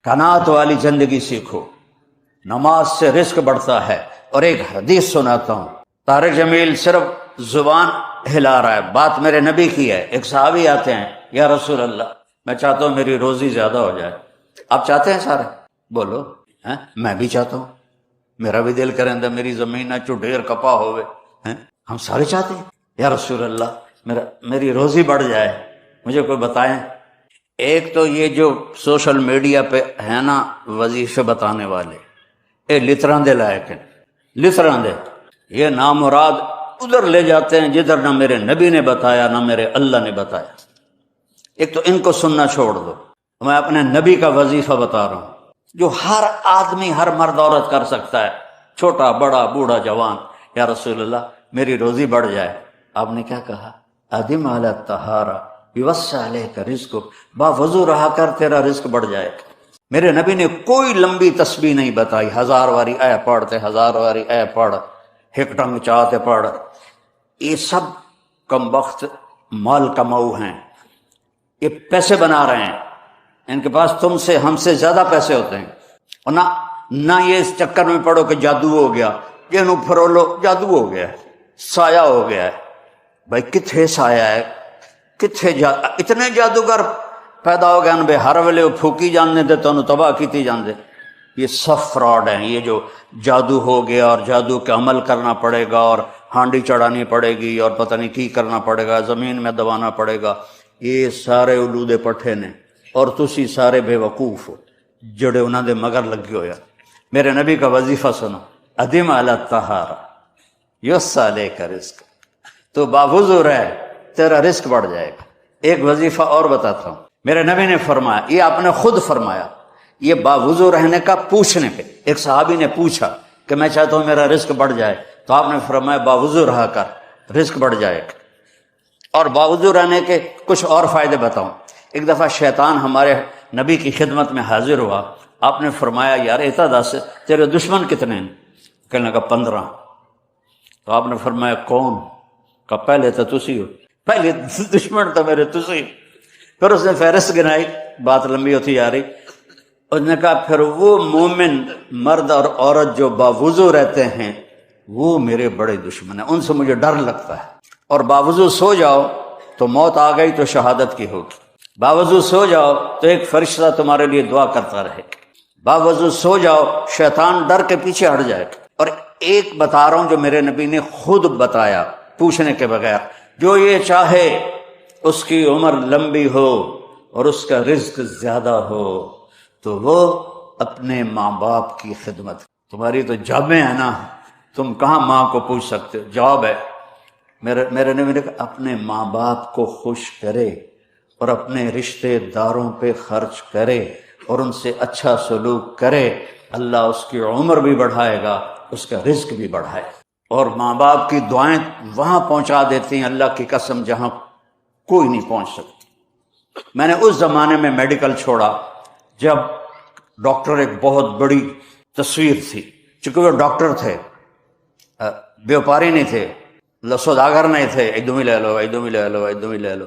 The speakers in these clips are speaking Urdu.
قناعت والی زندگی سیکھو، نماز سے رزق بڑھتا ہے۔ اور ایک حدیث سناتا ہوں، طارق جمیل صرف زبان ہلا رہا ہے، بات میرے نبی کی ہے۔ ایک صحابی آتے ہیں، یا رسول اللہ میں چاہتا ہوں میری روزی زیادہ ہو جائے۔ آپ چاہتے ہیں سارے؟ بولو ہیں؟ میں بھی چاہتا ہوں، میرا بھی دل کریں دا میری زمین چو ڈھیر کپا ہوئے ہیں، ہم سارے چاہتے ہیں۔ یا رسول اللہ میری روزی بڑھ جائے، مجھے کوئی بتائیں۔ ایک تو یہ جو سوشل میڈیا پہ ہے نا وظیفے بتانے والے، اے لطران دے لائق ہیں، لطران دے، یہ نامراد ادھر لے جاتے ہیں جدھر نہ میرے نبی نے بتایا نہ میرے اللہ نے بتایا۔ ایک تو ان کو سننا چھوڑ دو، میں اپنے نبی کا وظیفہ بتا رہا ہوں جو ہر آدمی، ہر مرد عورت کر سکتا ہے، چھوٹا بڑا بوڑھا جوان۔ یا رسول اللہ میری روزی بڑھ جائے۔ آپ نے کیا کہا؟ ادم علی الطہارہ یوسع علیک رزقک، با وضو رہا کر تیرا رزق بڑھ جائے گا۔ میرے نبی نے کوئی لمبی تسبیح نہیں بتائی، 1000 واری اے پڑھتے، 1000 واری اے پڑھ، ہک ٹنگ چاہتے پڑھ۔ یہ سب کم وقت مال کماؤ ہیں، یہ پیسے بنا رہے ہیں، ان کے پاس تم سے ہم سے زیادہ پیسے ہوتے ہیں۔ اور نہ یہ اس چکر میں پڑو کہ جادو ہو گیا، یہ نو پھرولو جادو ہو گیا ہے، سایہ ہو گیا ہے۔ بھائی کتھے سایہ ہے، کتھے اتنے جادوگر پیدا ہو گئے ان بے ہر ویلے پھوکی جاننے دے تو انہوں تباہ کیتی جان دے۔ یہ سب فراڈ ہیں، یہ جو جادو ہو گیا اور جادو کے عمل کرنا پڑے گا اور ہانڈی چڑھانی پڑے گی اور پتہ نہیں کی کرنا پڑے گا، زمین میں دبانا پڑے گا، یہ سارے الودے پٹھے نے، اور تسی سارے بے وقوف ہو جڑے انہوں دے مگر لگے ہویا۔ میرے نبی کا وظیفہ سنو، ادم علی الطہارہ یوسع علیک رزق، تو باوضو رہ تیرا رزق بڑھ جائے گا۔ ایک وظیفہ اور بتاتا ہوں، میرے نبی نے فرمایا، یہ آپ نے خود فرمایا، یہ باوضو رہنے کا پوچھنے پہ ایک صحابی نے پوچھا کہ میں چاہتا ہوں میرا رزق بڑھ جائے، تو آپ نے فرمایا باوضو رہا کر رزق بڑھ جائے گا۔ اور باوضو رہنے کے کچھ اور فائدے بتاؤں۔ ایک دفعہ شیطان ہمارے نبی کی خدمت میں حاضر ہوا، آپ نے فرمایا یار اتا دس تیرے دشمن کتنے ہیں؟ کہنے لگا 15۔ تو آپ نے فرمایا کون؟ کہا پہلے تو تسی ہو، پہلے دشمن تو میرے تسی۔ پھر اس نے فہرست گنائی، بات لمبی ہوتی جا رہی۔ اس نے کہا پھر وہ مومن مرد اور عورت جو باوضو رہتے ہیں وہ میرے بڑے دشمن ہیں، ان سے مجھے ڈر لگتا ہے۔ اور باوضو سو جاؤ تو موت آ گئی تو شہادت کی ہوگی، باوضو سو جاؤ تو ایک فرشتہ تمہارے لیے دعا کرتا رہے گا، باوضو سو جاؤ شیطان ڈر کے پیچھے ہٹ جائے گا۔ اور ایک بتا رہا ہوں جو میرے نبی نے خود بتایا پوچھنے کے بغیر، جو یہ چاہے اس کی عمر لمبی ہو اور اس کا رزق زیادہ ہو تو وہ اپنے ماں باپ کی خدمت۔ تمہاری تو جابیں ہیں نا، تم کہاں ماں کو پوچھ سکتے ہو، جواب ہے میرے نبی نے کہا اپنے ماں باپ کو خوش کرے اور اپنے رشتے داروں پہ خرچ کرے اور ان سے اچھا سلوک کرے، اللہ اس کی عمر بھی بڑھائے گا، اس کا رزق بھی بڑھائے گا۔ اور ماں باپ کی دعائیں وہاں پہنچا دیتی ہیں اللہ کی قسم جہاں کوئی نہیں پہنچ سکتی۔ میں نے اس زمانے میں میڈیکل چھوڑا جب ڈاکٹر ایک بہت بڑی تصویر تھی، چونکہ وہ ڈاکٹر تھے، بیوپاری نہیں تھے، سوداگر نہیں تھے، ایک دم ہی لے لو ایک دم ہی لے لو ایک دم ہی لے لو،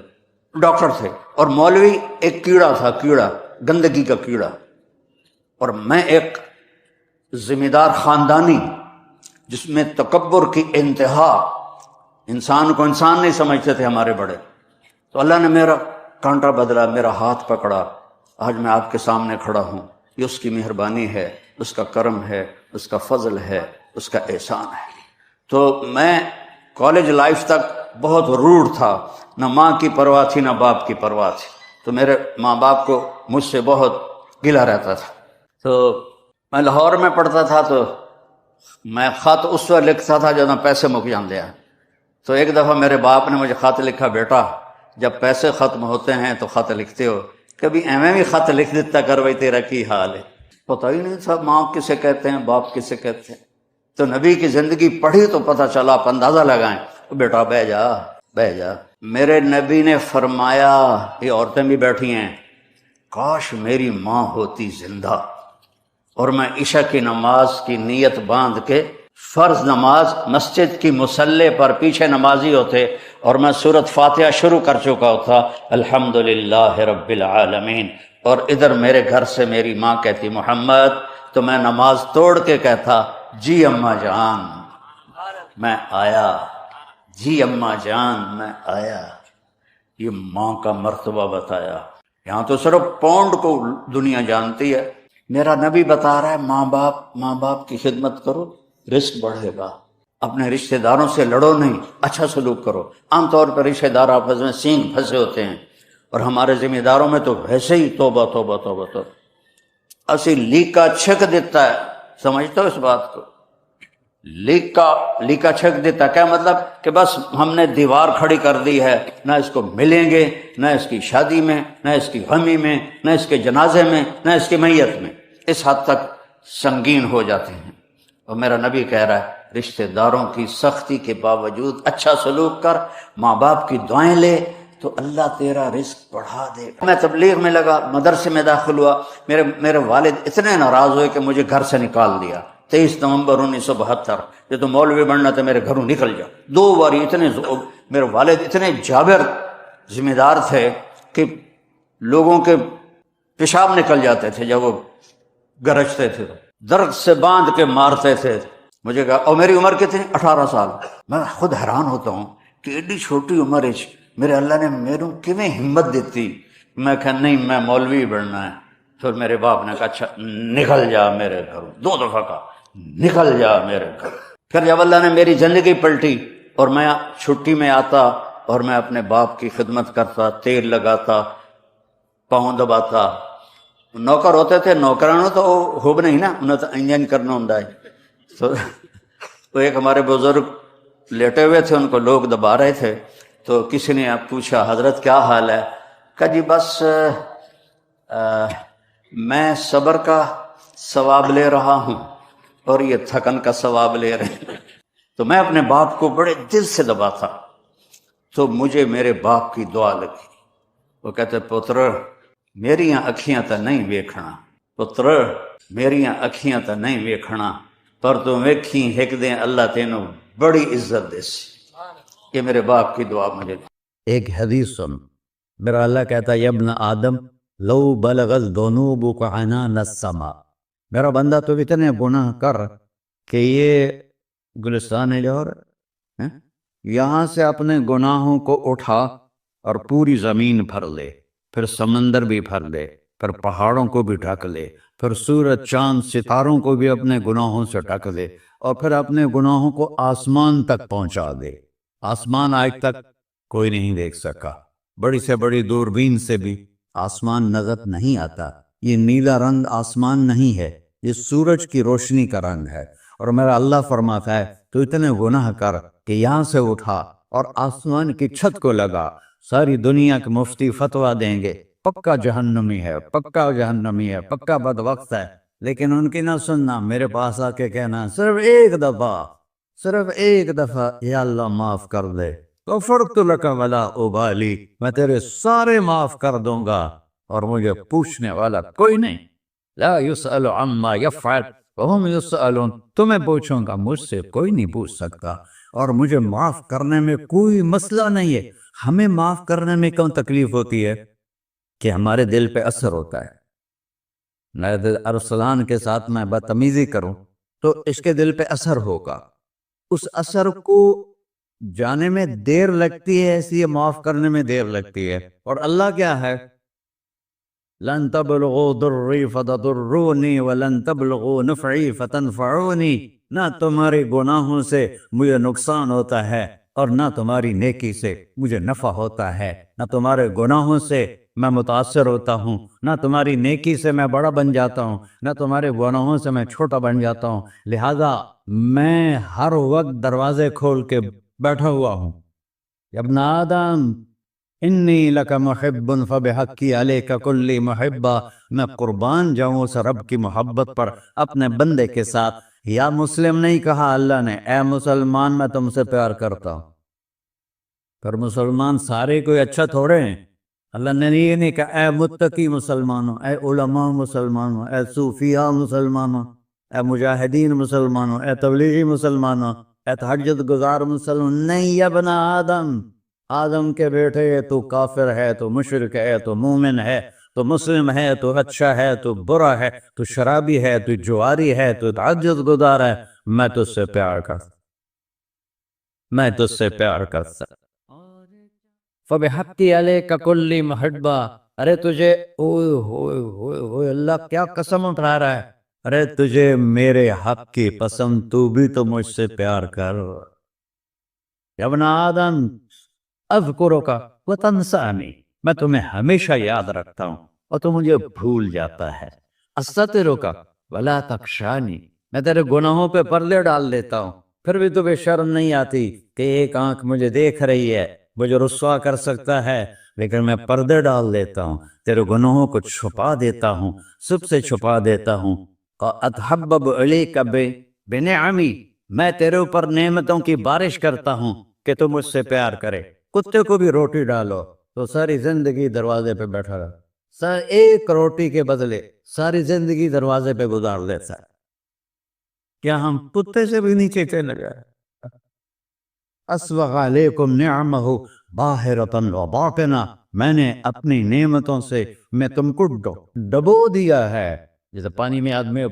ڈاکٹر تھے۔ اور مولوی ایک کیڑا تھا، کیڑا، گندگی کا کیڑا۔ اور میں ایک ذمہ دار خاندانی جس میں تکبر کی انتہا، انسان کو انسان نہیں سمجھتے تھے ہمارے بڑے، تو اللہ نے میرا کانٹا بدلا، میرا ہاتھ پکڑا، آج میں آپ کے سامنے کھڑا ہوں۔ یہ اس کی مہربانی ہے، اس کا کرم ہے، اس کا فضل ہے، اس کا احسان ہے۔ تو میں کالج لائف تک بہت روڈ تھا، نہ ماں کی پرواہ تھی نہ باپ کی پرواہ تھی، تو میرے ماں باپ کو مجھ سے بہت گلہ رہتا تھا۔ تو میں لاہور میں پڑھتا تھا تو میں خط اس وقت لکھتا تھا جب پیسے مک جاندے ہیں۔ تو ایک دفعہ میرے باپ نے مجھے خط لکھا، بیٹا جب پیسے ختم ہوتے ہیں تو خط لکھتے ہو، کبھی ایویں بھی خط لکھ دیتا کر بھائی تیرا کی حال ہے۔ پتہ ہی نہیں تھا ماں کسے کہتے ہیں، باپ کسے کہتے ہیں۔ تو نبی کی زندگی پڑھی تو پتہ چلا، آپ اندازہ لگائیں، بیٹا بہ جا بہ جا۔ میرے نبی نے فرمایا، یہ عورتیں بھی بیٹھی ہیں، کاش میری ماں ہوتی زندہ اور میں عشاء کی نماز کی نیت باندھ کے فرض نماز مسجد کی مصلی پر پیچھے نمازی ہوتے اور میں سورۃ فاتحہ شروع کر چکا ہوتا، الحمدللہ رب العالمین، اور ادھر میرے گھر سے میری ماں کہتی محمد، تو میں نماز توڑ کے کہتا جی اماں جان میں آیا، جی اماں جان میں آیا۔ یہ ماں کا مرتبہ بتایا۔ یہاں تو صرف پونڈ کو دنیا جانتی ہے، میرا نبی بتا رہا ہے ماں باپ کی خدمت کرو، رزق بڑھے گا۔ اپنے رشتہ داروں سے لڑو نہیں، اچھا سلوک کرو۔ عام طور پر رشتہ دار آپس میں سینگ پھنسے ہوتے ہیں، اور ہمارے ذمہ داروں میں تو ویسے ہی توبہ توبہ توبہ توبہ، اسی لیکا چھک دیتا ہے۔ سمجھتے ہو اس بات کو؟ لیکا چھک دیتا، کیا مطلب؟ کہ بس ہم نے دیوار کھڑی کر دی ہے، نہ اس کو ملیں گے، نہ اس کی شادی میں، نہ اس کی غمی میں، نہ اس کے جنازے میں، نہ اس کی میت میں۔ اس حد تک سنگین ہو جاتے ہیں۔ اور میرا نبی کہہ رہا ہے رشتہ داروں کی سختی کے باوجود اچھا سلوک کر، ماں باپ کی دعائیں لے، تو اللہ تیرا رزق بڑھا دے۔ میں تبلیغ میں لگا، مدرسے میں داخل ہوا، میرے والد اتنے ناراض ہوئے کہ مجھے گھر سے نکال دیا۔ 23 نومبر 1972، یہ تو مولوی بننا تھا، میرے گھروں نکل جا۔ 2 بار میرے والد اتنے جابر ذمہ دار تھے کہ لوگوں کے پیشاب نکل جاتے تھے جب وہ گرجتے تھے، درد سے باندھ کے مارتے تھے مجھے کہا۔ اور میری عمر کتنی؟ 18 سال۔ میں خود حیران ہوتا ہوں کہ ایڈی چھوٹی عمر میرے اللہ نے میروں کیویں ہمت دیتی۔ میں کہا نہیں، میں مولوی بننا ہے۔ پھر میرے باپ نے کہا اچھا نکل جا میرے گھر، 2 دفعہ کہا نکل جا میرے گھر۔ پھر جب اللہ نے میری زندگی پلٹی اور میں چھٹی میں آتا اور میں اپنے باپ کی خدمت کرتا، تیل لگاتا، پاؤں دباتا۔ نوکر ہوتے تھے، نوکرانوں تو ہوب نہیں نا، انہیں تو انجن کرنا ہوں۔ تو ایک ہمارے بزرگ لیٹے ہوئے تھے، ان کو لوگ دبا رہے تھے، تو کسی نے پوچھا حضرت کیا حال ہے؟ کہا جی بس میں صبر کا ثواب لے رہا ہوں اور یہ تھکن کا ثواب لے رہے ہیں۔ تو میں اپنے باپ کو بڑے دل سے دباتا، تو مجھے میرے باپ کی دعا لگی۔ وہ کہتے پتر میریاں اکھیاں تا نہیں ویکھنا، پتر میریاں اکھیاں تا نہیں ویکھنا، پر تو ویکھی ایک دن اللہ تینوں بڑی عزت دے سی۔ یہ میرے باپ کی دعا مجھے۔ ایک حدیث سن، میرا اللہ کہتا ہے یا ابن آدم لو بلغ الذنوب عنان السماء، میرا بندہ تو اتنے گناہ کر کہ یہ گلستان لاہور یہاں سے اپنے گناہوں کو اٹھا اور پوری زمین بھر لے، پھر سمندر بھی بھر لے، پھر پہاڑوں کو بھی ڈھک لے، پھر سورج چاند ستاروں کو بھی اپنے گناہوں سے ڈھک لے، اور پھر اپنے گناہوں کو آسمان تک پہنچا دے۔ آسمان آج تک کوئی نہیں دیکھ سکا، بڑی سے بڑی دوربین سے بھی آسمان نظر نہیں آتا۔ یہ نیلا رنگ آسمان نہیں ہے، یہ سورج کی روشنی کا رنگ ہے۔ اور میرا اللہ فرماتا ہے تو اتنے گناہ کر کہ یہاں سے اٹھا اور آسمان کی چھت کو لگا، ساری دنیا کے مفتی فتویٰ دیں گے پکا جہنمی ہے، پکا جہنمی ہے، پکا بدبخت ہے، لیکن ان کی نہ سننا، میرے پاس آ کے کہنا صرف ایک دفعہ یا اللہ معاف کر دے، غفرت لک ولا ابالی، میں تیرے سارے معاف کر دوں گا اور مجھے پوچھنے والا کوئی نہیں۔ لا یسأل عما یفعل وهم یسألون، تمہیں پوچھوں گا، مجھ سے کوئی نہیں پوچھ سکتا، اور مجھے معاف کرنے میں کوئی مسئلہ نہیں ہے۔ ہمیں معاف کرنے میں کیوں تکلیف ہوتی ہے؟ کہ ہمارے دل پہ اثر ہوتا ہے۔ میں ارسلان کے ساتھ میں بدتمیزی کروں تو اس کے دل پہ اثر ہوگا، اس اثر کو جانے میں دیر لگتی ہے، اس لیے معاف کرنے میں دیر لگتی ہے۔ اور اللہ کیا ہے؟ لن تبلغوا ضری فتضرونی ولن تبلغوا نفعی فتنفعونی، نہ تمہارے گناہوں سے مجھے نقصان ہوتا ہے اور نہ تمہاری نیکی سے مجھے نفع ہوتا ہے، نہ تمہارے گناہوں سے میں متاثر ہوتا ہوں، نہ تمہاری نیکی سے میں بڑا بن جاتا ہوں، نہ تمہارے گناہوں سے میں چھوٹا بن جاتا ہوں، لہذا میں ہر وقت دروازے کھول کے بیٹھا ہوا ہوں۔ یا ابن آدم انی لک محب فبحقی علیک کلی محبہ، میں قربان جاؤں اس رب کی محبت پر اپنے بندے کے ساتھ۔ یا مسلم نہیں کہا اللہ نے، اے مسلمان میں تم سے پیار کرتا ہوں۔ پھر مسلمان سارے کوئی اچھا تھوڑے ہیں، اللہ نے یہ نہیں کہا اے متقی مسلمانوں، اے علماء مسلمانوں، اے صوفیاء مسلمانوں، اے مجاہدین مسلمانوں، اے تبلیغی مسلمانوں، اے تہجد گزار مسلمان، نہیں یا ابن آدم، آدم کے بیٹے، تو کافر ہے، تو مشرک ہے، تو مومن ہے، تو مسلم ہے تو اچھا ہے تو برا ہے تو شرابی ہے تو جواری ہے تو تہجد گزار ہے، میں تجھ سے پیار کرتا، میں تجھ سے پیار کرتا۔ فَبِحَقِّ عَلَيْكَ كُلِّ مُحِبًّا، ارے تجھے اوئے ہوئے ہوئے ہوئے، اللہ کیا قسم اٹھا رہا ہے، ارے تجھے میرے حق کی پسند، تو بھی تو مجھ سے پیار کر۔ یا ابن آدم اذکرک وتنسانی، میں تمہیں ہمیشہ یاد رکھتا ہوں اور تو مجھے بھول جاتا ہے۔ استترک ولا تخشانی، میں تیرے گناہوں پہ پردے ڈال دیتا ہوں، پھر بھی تمہیں شرم نہیں آتی کہ ایک آنکھ مجھے دیکھ رہی ہے، مجھے رسوا کر سکتا ہے، لیکن میں پردے ڈال دیتا ہوں، تیرے گناہوں کو چھپا دیتا ہوں، سب سے چھپا دیتا ہوں۔ اتحبب الیک بنعمی، میں تیرے اوپر نعمتوں کی بارش کرتا ہوں کہ تم مجھ سے پیار کرے۔ کتے کو بھی روٹی ڈالو تو ساری زندگی دروازے پہ بیٹھا رہا، ایک روٹی کے بدلے ساری زندگی دروازے پہ گزار دیتا ہے۔ کیا ہم کتے سے بھی نیچے چلے گئے؟ اسبغ علیکم نعمہ باہرۃ و باطنہ، میں نے اپنی نعمتوں سے میں تم کو ڈبو دیا ہے، جیسے پانی میں آدمی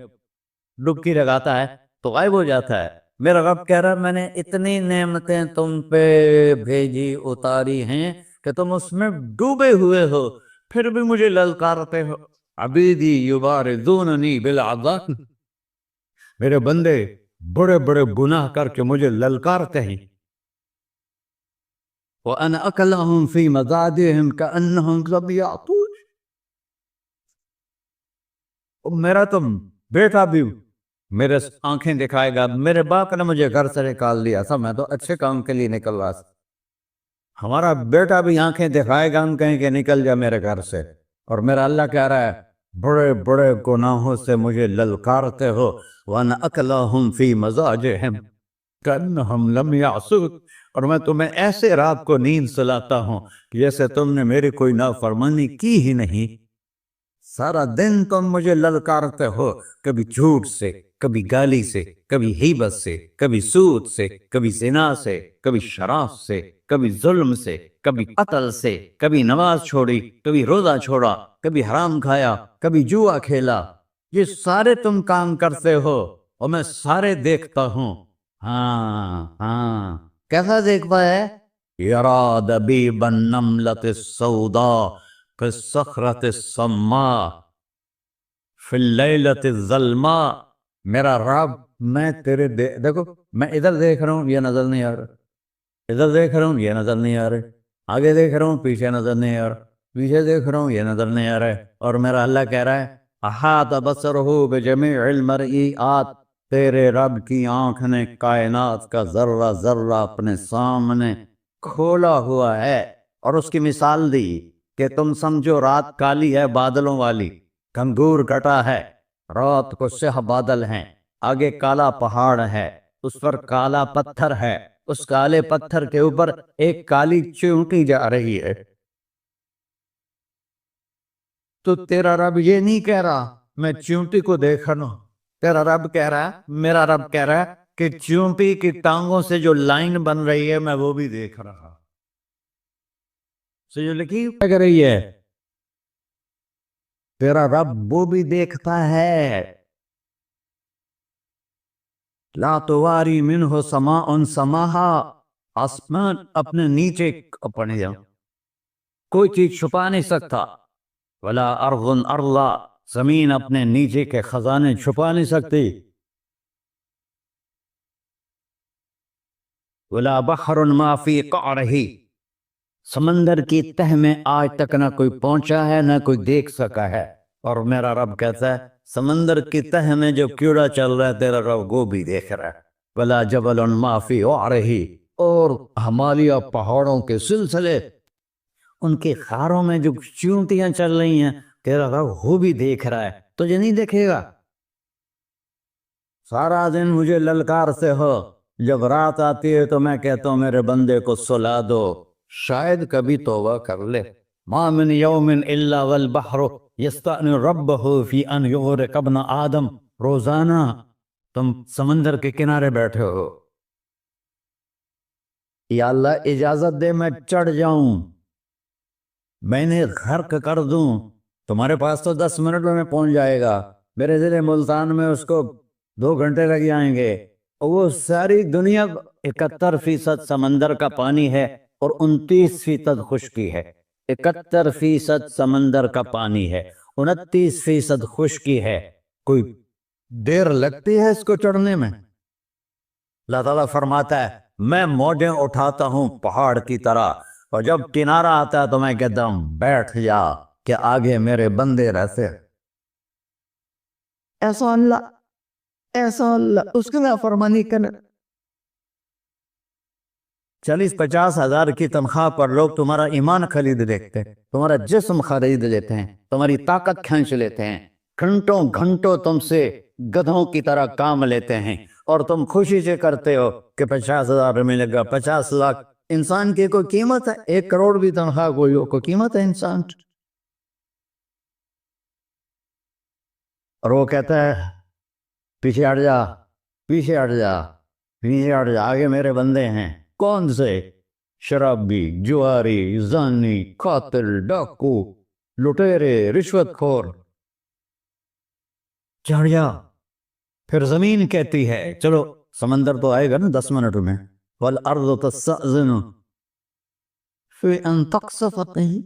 ڈبکی لگاتا ہے تو غائب ہو جاتا ہے۔ میرا رب کہہ رہا ہے میں نے اتنی نعمتیں تم پہ بھیجی اتاری ہیں کہ تم اس میں ڈوبے ہوئے ہو، پھر بھی مجھے للکارتے ہو۔ عبیدی یبارزوننی بالعذاب، میرے بندے بڑے بڑے گناہ کر کے مجھے للکارتے ہیں۔ وَأَنَا أَكْلَهُمْ فِي مَزَاجِهِمْ كَأَنَّهُمْ ظَبِيَّةٌ، میرا تو بیٹا بھی میرے آنکھیں دکھائے گا، میرے باپ نے مجھے گھر سے نکال دیا تھا، میں تو اچھے کام کے لیے نکل رہا تھا، ہمارا بیٹا بھی آنکھیں دکھائے گا، ہم کہیں کہ نکل جا میرے گھر سے، اور میرا اللہ کہہ رہا ہے بڑے بڑے گناہوں سے مجھے للکارتے ہو۔ وَأَنَا أَكْلَهُمْ فِي مَزَاجِهِمْ كَأَنَّهُمْ لَمْ يَعْصُوكَ، اور میں تمہیں ایسے رات کو نیند سلاتا ہوں کہ جیسے تم نے میری کوئی نافرمانی کی ہی نہیں۔ سارا دن تم مجھے للکارتے ہو، کبھی جھوٹ سے، کبھی گالی سے، کبھی غیبت سے، کبھی سود سے، کبھی زنا سے، کبھی شراب سے، کبھی ظلم سے، کبھی قتل سے، کبھی نماز چھوڑی، کبھی روزہ چھوڑا، کبھی حرام کھایا، کبھی جوا کھیلا، یہ سارے تم کام کرتے ہو اور میں سارے دیکھتا ہوں۔ ہاں ہاں، کیسا دیکھتا ہے؟ یرا دبیب النملۃ السوداء فی الصخرۃ الصماء فی اللیلۃ الظلماء، میرا رب میں تیرے دیکھو، میں ادھر دیکھ رہا ہوں یہ نظر نہیں آ رہا، ادھر دیکھ رہا ہوں یہ نظر نہیں آ رہے، آگے دیکھ رہا ہوں پیچھے نظر نہیں آ رہا، پیچھے دیکھ رہا ہوں یہ نظر نہیں آ رہا ہے، اور میرا اللہ کہہ رہا ہے احاط بصرہ بجمیع المرئیات، تیرے رب کی آنکھ نے کائنات کا ذرہ ذرہ اپنے سامنے کھولا ہوا ہے، اور اس کی مثال دی کہ تم سمجھو رات کالی ہے بادلوں والی، گھنگور گھٹا ہے، رات کو سیاہ بادل ہیں، آگے کالا پہاڑ ہے، اس پر کالا پتھر ہے، اس کالے پتھر کے اوپر ایک کالی چیونٹی جا رہی ہے، تو تیرا رب یہ نہیں کہہ رہا میں چیونٹی کو دیکھ رہا ہوں، تیرا رب کہہ رہا ہے، میرا رب کہہ رہا ہے کہ چیونٹی کی ٹانگوں سے جو لائن بن رہی ہے میں وہ بھی دیکھ رہا ہوں، جو لکھی لگ رہی ہے تیرا رب وہ بھی دیکھتا ہے۔ لا تواری منہ سماء سماہا، آسمان اپنے نیچے اپنے جاؤ کوئی چیز چھپا نہیں سکتا، ولا ارض ارضا، زمین اپنے نیچے کے خزانے چھپا نہیں سکتی، ولا بحر ما فی قعرہ، سمندر کی تہ میں آج تک نہ کوئی پہنچا ہے نہ کوئی دیکھ سکا ہے، اور میرا رب کہتا ہے سمندر کی تہ میں جو کیڑا چل رہا ہے تیرا رب وہ بھی دیکھ رہا ہے، ولا جبل ما فی وعرہ، اور ہمالیہ پہاڑوں کے سلسلے ان کے خاروں میں جو چیونٹیاں چل رہی ہیں تیرا رب وہ بھی دیکھ رہا ہے، تجھے نہیں دیکھے گا؟ سارا دن مجھے للکارتے ہو، جب رات آتی ہے تو میں کہتا ہوں میرے بندے کو سلا دو، شاید کبھی توبہ کر لے۔ ما من یوم الا والبحر یستأنی ربہ فی ان یغرق ابن آدم، روزانہ تم سمندر کے کنارے بیٹھے ہو، یا اللہ اجازت دے میں چڑھ جاؤں، میں نے غرق کر دوں تمہارے پاس تو 10 منٹ میں پہنچ جائے گا، میرے ضلع ملتان میں اس کو 2 گھنٹے لگ جائیں گے۔ اور وہ ساری دنیا 71% سمندر کا پانی ہے اور 29% خشکی ہے۔ 71% سمندر کا پانی ہے، 29% خشکی ہے۔ کوئی دیر لگتی ہے اس کو چڑھنے میں؟ اللہ تعالیٰ فرماتا ہے میں موجیں اٹھاتا ہوں پہاڑ کی طرح، اور جب کنارہ آتا ہے تو میں کہتا ہوں بیٹھ جا کہ آگے میرے بندے رہتے ہیں۔ ایسا اللہ اس کی نافرمانی کرنے۔ 40-50 ہزار کی تنخواہ پر لوگ تمہارا ایمان خرید لیتے ہیں، تمہارا جسم خرید لیتے ہیں، تمہاری طاقت کھینچ لیتے ہیں، گھنٹوں گھنٹوں تم سے گدھوں کی طرح کام لیتے ہیں، اور تم خوشی سے کرتے ہو کہ 50,000 ملے گا، 50 لاکھ۔ انسان کی کوئی قیمت ہے؟ 1 کروڑ بھی تنخواہ کوئی قیمت ہے انسان؟ اور وہ کہتا ہے پیچھے ہٹ جا، پیچھے ہٹ جا، پیچھے ہٹ جا، آگے میرے بندے ہیں۔ کون سے؟ شرابی، جواری، زانی، قاتل، ڈاکو، لٹیرے، رشوت خور۔ چڑھ جا۔ پھر زمین کہتی ہے چلو سمندر تو آئے گا نا 10 منٹ میں، والارض تستأذن فی ان تقصف قیل۔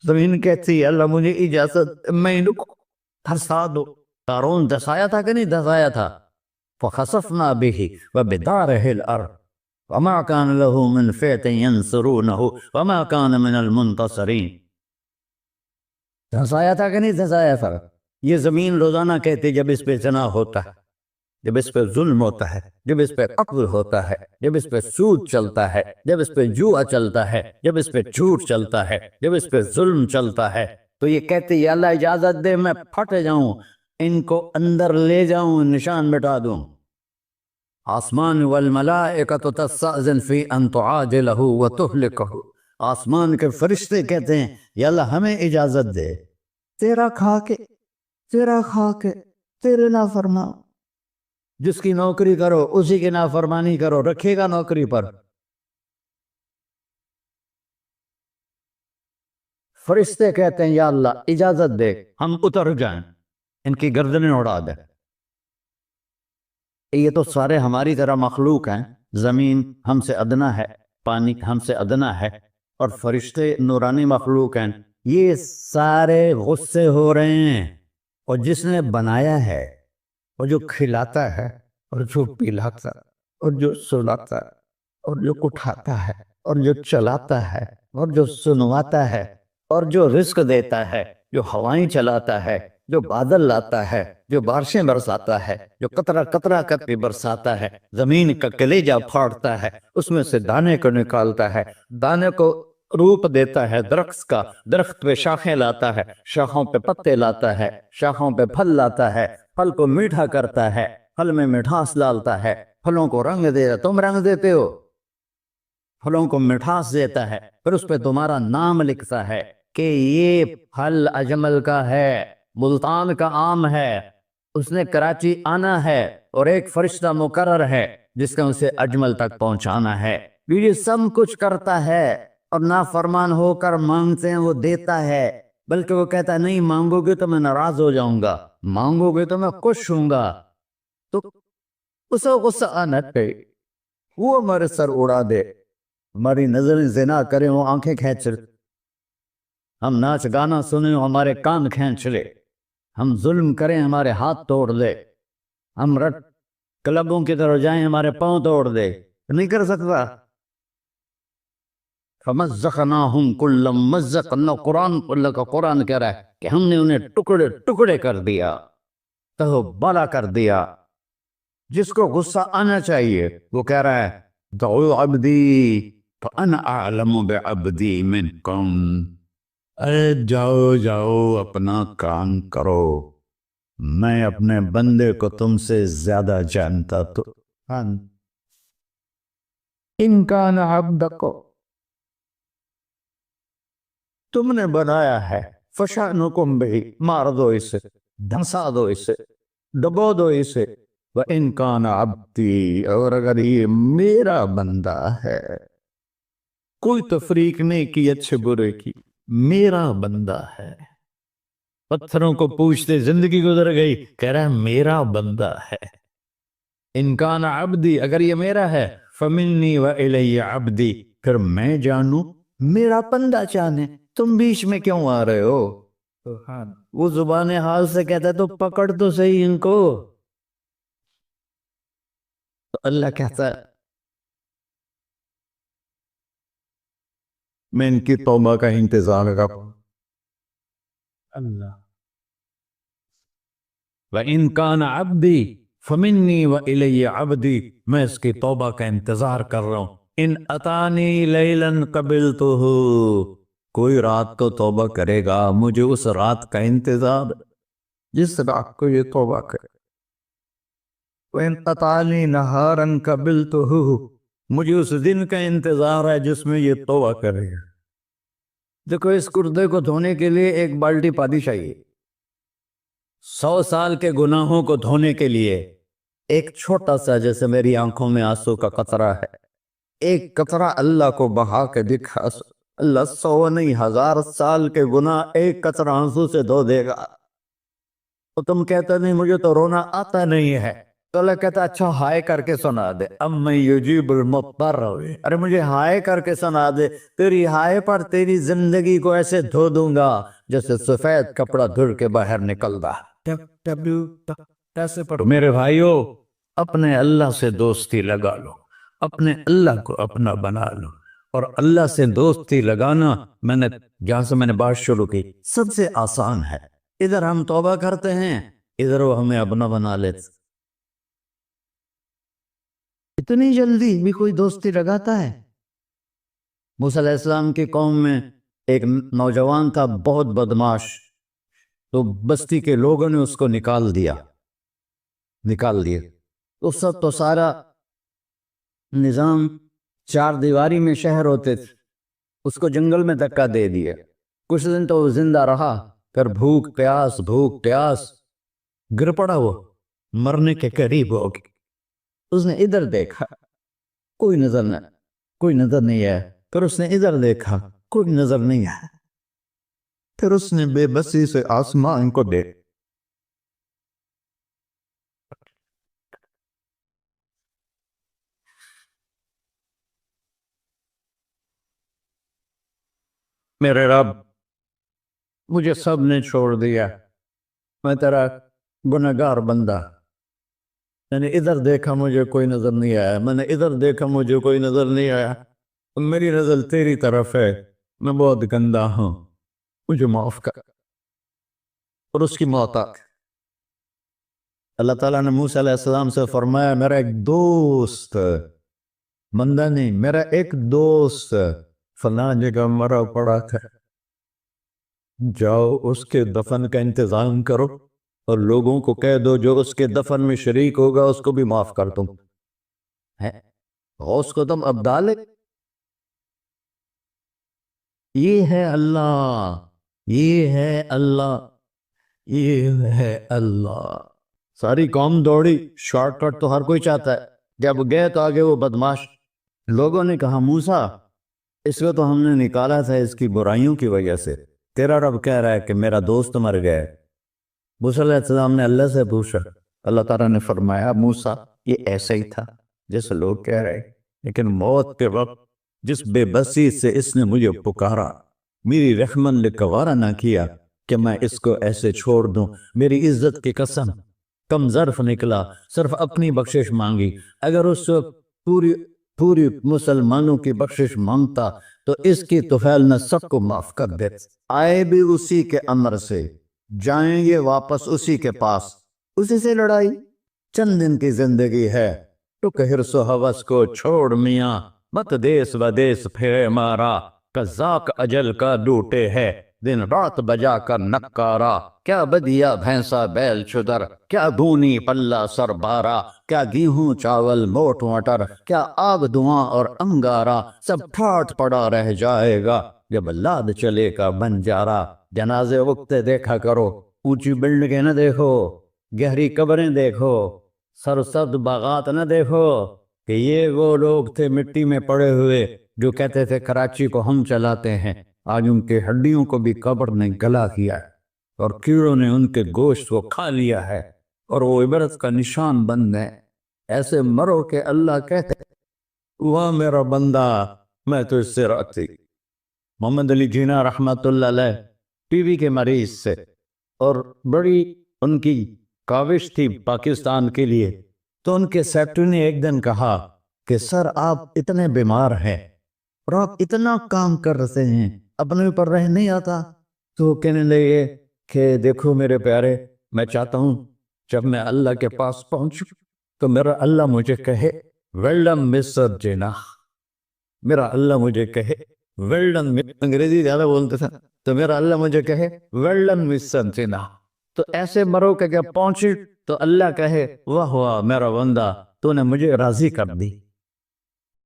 زمین کہتی ہے اللہ مجھے اجازت، میں ان کو دھسا دو۔ قارون دھسایا تھا کہ نہیں دھسایا تھا؟ فخسفنا به وبداره الارض وما كان له من فئة ينصرونه وما كان من المنتصرين۔ دھسایا تھا کہ نہیں دھسایا تھا؟ یہ زمین روزانہ کہتی جب اس پہ زنا ہوتا ہے، جب اس پہ ظلم ہوتا ہے، جب اس پہ قتل ہوتا ہے، جب اس پہ سود چلتا ہے، جب اس پہ جوا چلتا ہے، جب اس پہ جھوٹ چلتا ہے، جب اس پہ ظلم چلتا ہے، تو یہ کہتے یا اللہ اجازت دے میں پھٹ جاؤں، ان کو اندر لے جاؤں، نشان مٹا دوں۔ آسمان والملائکۃ تستأذن فی ان تعاجلہ وتہلکہ۔ آسمان کے فرشتے کہتے ہیں یا اللہ ہمیں اجازت دے، تیرا کھا کے تیرے نافرمان، جس کی نوکری کرو اسی کی نافرمانی کرو، رکھے گا نوکری پر؟ فرشتے کہتے ہیں یا اللہ اجازت دے ہم اتر جائیں، ان کی گردنیں اڑا دیں۔ یہ تو سارے ہماری طرح مخلوق ہیں، زمین ہم سے ادنا ہے، پانی ہم سے ادنا ہے، اور فرشتے نورانی مخلوق ہیں، یہ سارے غصے ہو رہے ہیں۔ اور جس نے بنایا ہے، اور جو کھلاتا ہے، اور جو پلاتا، اور جو سلاتا ہے، اور جو اٹھاتا ہے، اور جو چلاتا ہے، اور جو سنواتا ہے، اور جو رزق دیتا ہے، جو ہوائیں چلاتا ہے، جو بادل لاتا ہے، جو بارشیں برساتا ہے، جو قطرہ قطرہ قطرے برساتا ہے، زمین کا کلیجہ پھاڑتا ہے، اس میں سے دانے کو نکالتا ہے، دانے کو روپ دیتا ہے درخت کا، درخت پہ شاخیں لاتا ہے، شاخوں پہ پتے لاتا ہے، شاخوں پہ پھل لاتا ہے، پھل کو میٹھا کرتا ہے، پھل میں مٹھاس ڈالتا ہے، پھلوں کو رنگ دیتا، تم رنگ دیتے ہو، پھلوں کو مٹھاس دیتا ہے، پھر اس پہ تمہارا نام لکھتا ہے کہ یہ پھل اجمل کا ہے، ملتان کا آم ہے، اس نے کراچی آنا ہے، اور ایک فرشتہ مقرر ہے جس کا اسے اجمل تک پہنچانا ہے۔ یہ سب کچھ کرتا ہے، اور نافرمان ہو کر مانگتے ہیں وہ دیتا ہے، بلکہ وہ کہتا ہے نہیں مانگو گے تو میں ناراض ہو جاؤں گا، مانگو گے تو میں خوش ہوں گا۔ تو اسے غصہ آنا چاہیے، وہ ہمارے سر اڑا دے، ہماری نظریں زنا کریں وہ آنکھیں کھینچ لے، ہم ناچ گانا سنیں وہ ہمارے کان کھینچ لے، ہم ظلم کریں ہمارے ہاتھ توڑ دے، ہم رٹ کلبوں کی طرف جائیں ہمارے پاؤں توڑ دے، نہیں کر سکتا۔ فَمَزَّقْنَاهُمْ كُلَّ مُمَزَّقٍ، اللہ کا قرآن کہہ رہا ہے کہ ہم نے انہیں ٹکڑے ٹکڑے کر دیا، تو بالا کر دیا۔ جس کو غصہ آنا چاہیے وہ کہہ رہا ہے دعو عبدی فَأَنَا أَعْلَمُ بِعَبْدِي مِنْكُمْ، ارے جاؤ جاؤ اپنا کام کرو، میں اپنے بندے کو تم سے زیادہ جانتا تو ان کان عبدکم، تم نے بنایا ہے، فشانکم بہی، مار دو اسے، دھنسا دو اسے، ڈبو دو اسے، وَإِن كَانَ عَبْدِي، اور اگر یہ میرا بندہ ہے، کوئی تفریق نہیں کی اچھے برے کی، میرا بندہ ہے، پتھروں کو پوچھتے زندگی گزر گئی، کہہ رہا ہے میرا بندہ ہے، ان کان عبدی، اگر یہ میرا ہے، فمنی و الی عبدی، پھر میں جانوں میرا بندہ جانے، تم بیچ میں کیوں آ رہے ہو؟ وہ زبان حال سے کہتا ہے تو پکڑ تو صحیح ان کو. تو اللہ کہتا ہے میں ان کی توبہ کا انتظار کروں. اللہ وَإِن كَانَ عَبْدِي فَمِنِّي وَإِلَيَّ عَبْدِي، میں اس کی توبہ کا انتظار کر رہا ہوں. ان اتانی لیلاً قبلتہ، کوئی رات کو توبہ کرے گا مجھے اس رات کا انتظار جس رات کو یہ توبہ کرے. وَإِن اتانی نہاراً قبلتہ، مجھے اس دن کا انتظار ہے جس میں یہ توبہ کرے گا. دیکھو اس کردے کو دھونے کے لیے ایک بالٹی پانی چاہیے. 100 سال کے گناہوں کو دھونے کے لیے ایک چھوٹا سا، جیسے میری آنکھوں میں آنسو کا قطرہ ہے، ایک قطرہ اللہ کو بہا کے دکھا، اللہ 100 نہیں 1000 سال کے گناہ ایک قطرہ آنسو سے دھو دے گا. تو تم کہتے نہیں مجھے تو رونا آتا نہیں ہے، تو اللہ کہتا اچھا ہائے کر کے سنا دے. اَمَّن یُجِیبُ الْمُضْطَرَّ، ارے مجھے ہائے کر کے سنا دے، تیری ہائے پر تیری زندگی کو ایسے دھو دوں گا جیسے سفید کپڑا دھل کے باہر نکل دا. تو میرے بھائیو، اپنے اللہ سے دوستی لگا لو، اپنے اللہ کو اپنا بنا لو. اور اللہ سے دوستی لگانا، جہاں سے میں نے بات شروع کی، سب سے آسان ہے. ادھر ہم توبہ کرتے ہیں، ادھر وہ ہمیں اپنا بنا لیتے. اتنی جلدی بھی کوئی دوستی لگاتا ہے؟ موسیٰ علیہ السلام کی قوم میں ایک نوجوان تھا بہت بدماش، تو بستی کے لوگوں نے اس کو نکال دیا. تو سارا نظام 4 دیواری میں شہر ہوتے تھے، اس کو جنگل میں دھکا دے دیا. کچھ دن تو وہ زندہ رہا، پھر بھوک پیاس گر پڑا، وہ مرنے کے قریب ہو گیا. اس نے ادھر دیکھا، کوئی نظر نہیں ہے. پھر اس نے ادھر دیکھا، کوئی نظر نہیں ہے. پھر اس نے بے بسی سے آسمان کو دیکھا. میرے رب، مجھے سب نے چھوڑ دیا، میں تیرا گنہگار بندہ. میں نے ادھر دیکھا مجھے کوئی نظر نہیں آیا، میں نے ادھر دیکھا مجھے کوئی نظر نہیں آیا. میری نظر تیری طرف ہے، میں بہت گندا ہوں، مجھے معاف کر. اور اس کی موت آ گئی. اللہ تعالیٰ نے موسیٰ علیہ السلام سے فرمایا میرا ایک دوست، بندہ نہیں، میرا ایک دوست فلاں جگہ مرا پڑا تھا، جاؤ اس کے دفن کا انتظام کرو اور لوگوں کو کہہ دو جو اس کے دفن میں شریک ہوگا اس کو بھی معاف کر دوں. غوث کو تم اب ڈالے. یہ ہے اللہ. ساری قوم دوڑی، شارٹ کٹ تو ہر کوئی چاہتا ہے. جب گئے تو آگے وہ بدماش لوگوں نے کہا موسیٰ اس کو تو ہم نے نکالا تھا اس کی برائیوں کی وجہ سے، تیرا رب کہہ رہا ہے کہ میرا دوست مر گیا. موسیٰ علیہ السلام نے اللہ سے پوچھا، اللہ تعالیٰ نے فرمایا موسیٰ یہ ایسا ہی تھا جیسے لوگ کہہ رہے، لیکن موت کے وقت جس بے بسی سے اس نے مجھے پکارا، میری رحمت نے گوارا نہ کیا کہ میں اس کو ایسے چھوڑ دوں. میری عزت کی قسم کم ظرف نکلا، صرف اپنی بخشش مانگی. اگر اس وقت پوری مسلمانوں کی بخشش مانگتا تو اس کی طفیل نہ سب کو معاف کر دیتے. آئے بھی اسی کے امر سے، جائیں گے واپس اسی کے پاس، اسی سے لڑائی. چند دن کی زندگی ہے، تو حرص و حوث کو چھوڑ میاں، مت دیس و دیس پھرے مارا، قذاق اجل کا ڈوٹے ہے دن رات بجا کر نکارا. کیا بدیا بھینسا بیل چدر، کیا دونی پلہ سر بارا، کیا گیہوں چاول موٹ مٹر، کیا آگ دھواں اور انگارا، سب ٹھاٹ پڑا رہ جائے گا جب لاد چلے کا بنجارا. جنازے اگتے دیکھا کرو، اونچی بلڈنگیں نہ دیکھو، گہری قبریں دیکھو، سرسبز باغات نہ دیکھو کہ یہ وہ لوگ تھے مٹی میں پڑے ہوئے جو کہتے تھے کراچی کو ہم چلاتے ہیں. آج ان کے ہڈیوں کو بھی قبر نے گلا کیا. اور کیڑوں نے ان کے گوشت کو کھا لیا ہے اور وہ عبرت کا نشان بن گئے. ایسے مرو کہ اللہ کہتے واہ میرا بندہ میں تو اس سے راضی. محمد علی جناح رحمۃ اللہ علیہ ٹی وی کے مریض سے، اور بڑی ان کی کاوش تھی پاکستان کے لیے. تو ان کے سیکٹری نے ایک دن کہا کہ سر آپ اتنے بیمار ہیں اور آپ اتنا کام کر رہے ہیں، اپنے اوپر رہ نہیں آتا؟ تو کہنے لگے کہ دیکھو میرے پیارے، میں چاہتا ہوں جب میں اللہ کے پاس پہنچوں تو میرا اللہ مجھے کہے ویل ڈن مسٹر جناح. میرا اللہ مجھے کہے ویل ڈن. انگریزی زیادہ بولتے تھا تو میرا اللہ مجھے کہے ویل ڈن مسٹر جناح. تو ایسے مرو کہ جب پہنچی تو اللہ کہے واہ واہ میرا بندہ تو نے مجھے راضی کر دی.